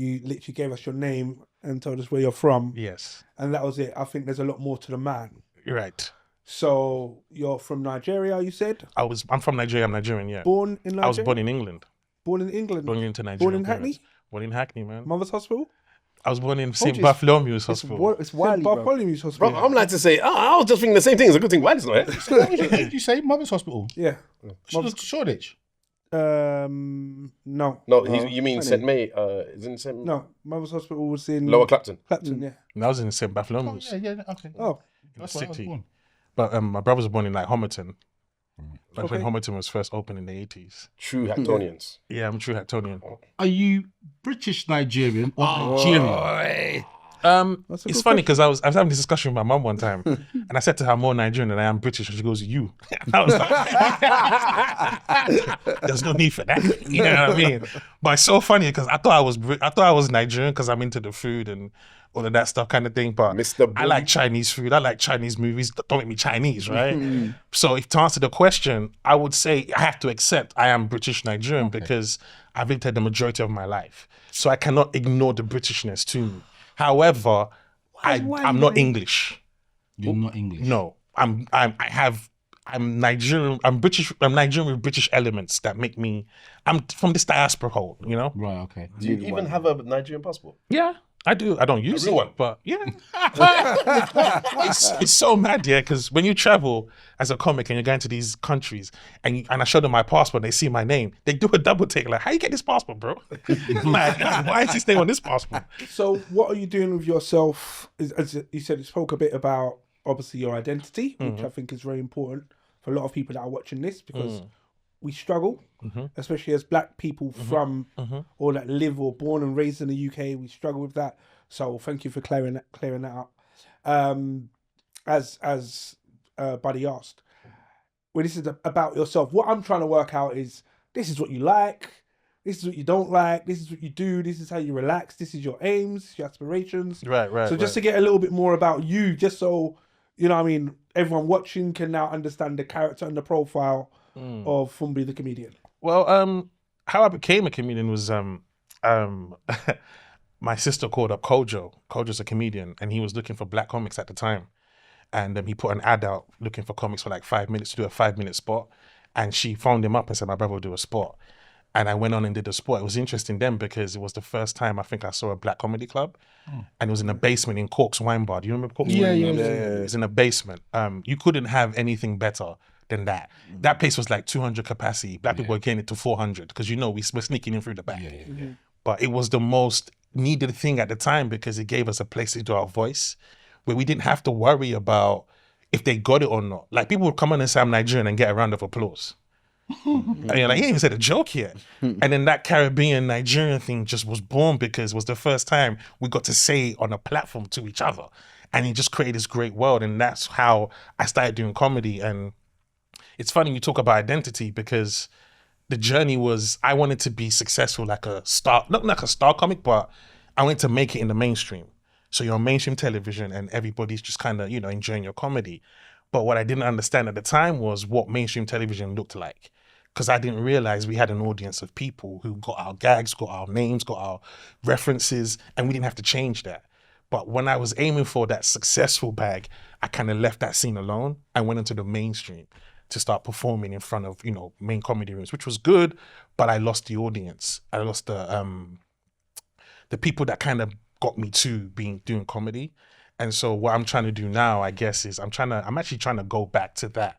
you literally gave us your name and told us where you're from. Yes. And that was it. I think there's a lot more to the man. You're right. So you're from Nigeria, you said? I'm from Nigeria. I'm Nigerian, yeah. Born in Nigeria? I was born in England. Born in England? Born into Nigeria. Born in Hackney? Born in Hackney, man. Mother's Hospital? I was born in St. Bartholomew's Hospital. It's Wiley, Bartholomew's Hospital. Bro, I'm like to say, I was just thinking the same thing. It's a good thing Wiley's not here. What did you say? Mother's Hospital? Yeah. Shoreditch? No. No, you mean St. May? Is in St. No, Mother's Hospital was in... Lower Clapton. Clapton, yeah. And I was in St. Bartholomew's. Okay. Oh. That's where I was City. born. But my brother was born in like Homerton. Like when Homerton was first opened in the 80s. True Hacktonians. Yeah, I'm a true Hacktonian. Are you British Nigerian or Nigerian? It's funny because I was having this discussion with my mum one time, and I said to her, "I'm more Nigerian than I am British," and she goes, "You." And I was like, "There's no need for that," you know what I mean? But it's so funny because I thought I was Nigerian because I'm into the food and all of that stuff kind of thing. But I like Chinese food. I like Chinese movies. Don't make me Chinese, right? So if to answer the question, I would say I have to accept I am British Nigerian because I've lived here the majority of my life. So I cannot ignore the Britishness to me. However, I'm not English. You're not English. No, I'm Nigerian. I'm British. I'm Nigerian with British elements that make me. I'm from this diaspora hole, you know. Right. Okay. Do you even have a Nigerian passport? Yeah, I do. I don't use real it, one? but yeah, it's so mad, yeah. Because when you travel as a comic and you're going to these countries, and I show them my passport, they see my name, they do a double take, like, "How you get this passport, bro? Like, why is this name on this passport?" So what are you doing with yourself? As you said, you spoke a bit about obviously your identity, which I think is very important for a lot of people that are watching this because we struggle, especially as black people from or that live or born and raised in the UK. We struggle with that. So thank you for clearing that up. As Buddy asked, well, this is about yourself. What I'm trying to work out is this is what you like, this is what you don't like, this is what you do, this is how you relax, this is your aims, your aspirations. Right. So just to get a little bit more about you, just so you know, what I mean, everyone watching can now understand the character and the profile of Funmbi the comedian. Well, how I became a comedian was my sister called up Kojo. Kojo's a comedian, and he was looking for black comics at the time. And he put an ad out looking for comics for like 5 minutes to do a 5-minute spot. And she phoned him up and said, "My brother will do a spot." And I went on and did the spot. It was interesting then because it was the first time I think I saw a black comedy club. And it was in a basement in Cork's Wine Bar. Do you remember Cork's Wine Bar? Yeah. It was in a basement. You couldn't have anything better than that. That place was like 200 capacity. Black people were getting it to 400 because, you know, we were sneaking in through the back. But it was the most needed thing at the time because it gave us a place to do our voice where we didn't have to worry about if they got it or not. Like, people would come on and say, "I'm Nigerian," and get a round of applause. And you're like, "He ain't even said a joke yet." And then that Caribbean Nigerian thing just was born because it was the first time we got to say on a platform to each other. And it just created this great world. And that's how I started doing comedy. And it's funny you talk about identity because the journey was, I wanted to be successful like a star, not like a star comic, but I wanted to make it in the mainstream. So you're on mainstream television and everybody's just kind of, you know, enjoying your comedy. But what I didn't understand at the time was what mainstream television looked like. Because I didn't realize we had an audience of people who got our gags, got our names, got our references, and we didn't have to change that. But when I was aiming for that successful bag, I kind of left that scene alone and went into the mainstream to start performing in front of, you know, main comedy rooms, which was good, but I lost the audience. I lost the people that kind of got me to doing comedy. And so what I'm trying to do now, I guess, is I'm actually trying to go back to that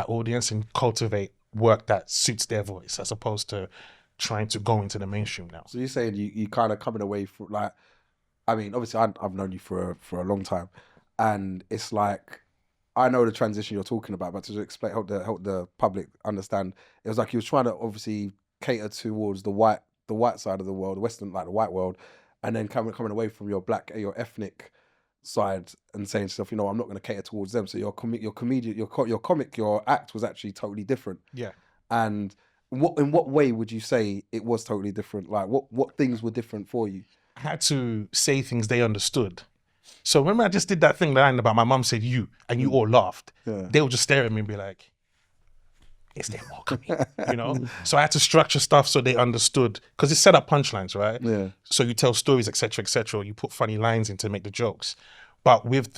audience and cultivate work that suits their voice as opposed to trying to go into the mainstream now. So you're saying you kind of coming away from, like, I mean, obviously I've known you for a long time, and it's like, I know the transition you're talking about, but to explain, help the public understand, it was like he was trying to obviously cater towards the white side of the world, the Western, like the white world, and then coming away from your black, your ethnic side and saying to yourself, you know, I'm not going to cater towards them. So your comic, your act was actually totally different. Yeah. And in what way would you say it was totally different? Like what things were different for you? I had to say things they understood. So remember I just did that thing line about my mum said "you" and you all laughed. Yeah. They would just stare at me and be like, is there more coming? You know? So I had to structure stuff so they understood, because it's set up punchlines, right? Yeah. So you tell stories, etc., you put funny lines in to make the jokes. But with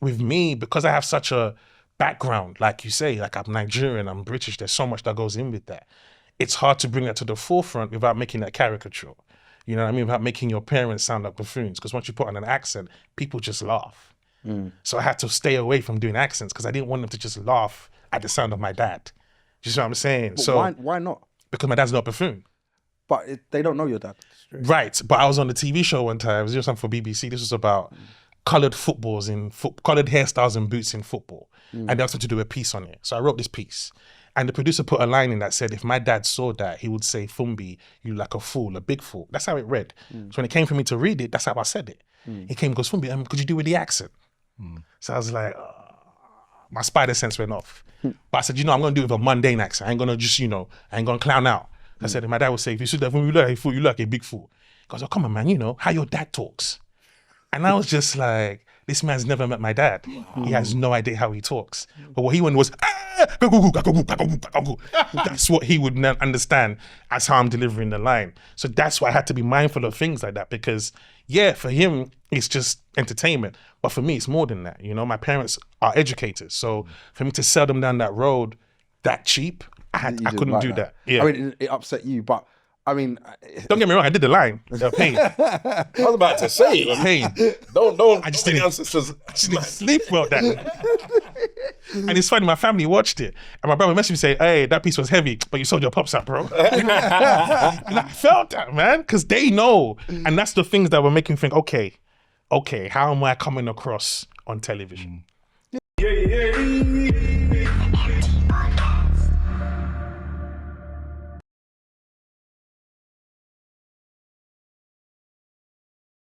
with me, because I have such a background, like you say, like I'm Nigerian, I'm British, there's so much that goes in with that. It's hard to bring that to the forefront without making that caricature. You know what I mean? Without making your parents sound like buffoons. Because once you put on an accent, people just laugh. So I had to stay away from doing accents because I didn't want them to just laugh at the sound of my dad. Do you see what I'm saying? But So why not? because my dad's not a buffoon. But they don't know your dad. Right. But I was on the TV show one time. It was doing something for BBC. This was about coloured footballs coloured hairstyles and boots in football. And they asked me to do a piece on it. So I wrote this piece. And the producer put a line in that said, if my dad saw that, he would say, Funmbi, you like a fool, a big fool. That's how it read. So when it came for me to read it, that's how I said it. He came and goes, Funmbi, could you do with the accent? So I was like, my spider sense went off. But I said, I'm going to do it with a mundane accent. I ain't going to just, I ain't going to clown out. I said, and my dad would say, if you see that Funmbi, you look like a fool, you look like a big fool. He goes, oh, come on, man, how your dad talks. And I was just like, this man's never met my dad. He has no idea how he talks. But what he went was, that's what he would understand as how I'm delivering the line. So that's why I had to be mindful of things like that because, for him, it's just entertainment. But for me, it's more than that. My parents are educators. So for me to sell them down that road that cheap, I couldn't do that. Yeah. I mean, it upset you, but I mean, don't get me wrong. I did the line. They're paid. I was about to say, They're paid. don't. I just didn't sleep well that night. And it's funny. My family watched it, and my brother messaged me saying, "Hey, that piece was heavy, but you sold your pops out, bro." And I felt that, man, because they know, and that's the things that were making me think, okay, how am I coming across on television?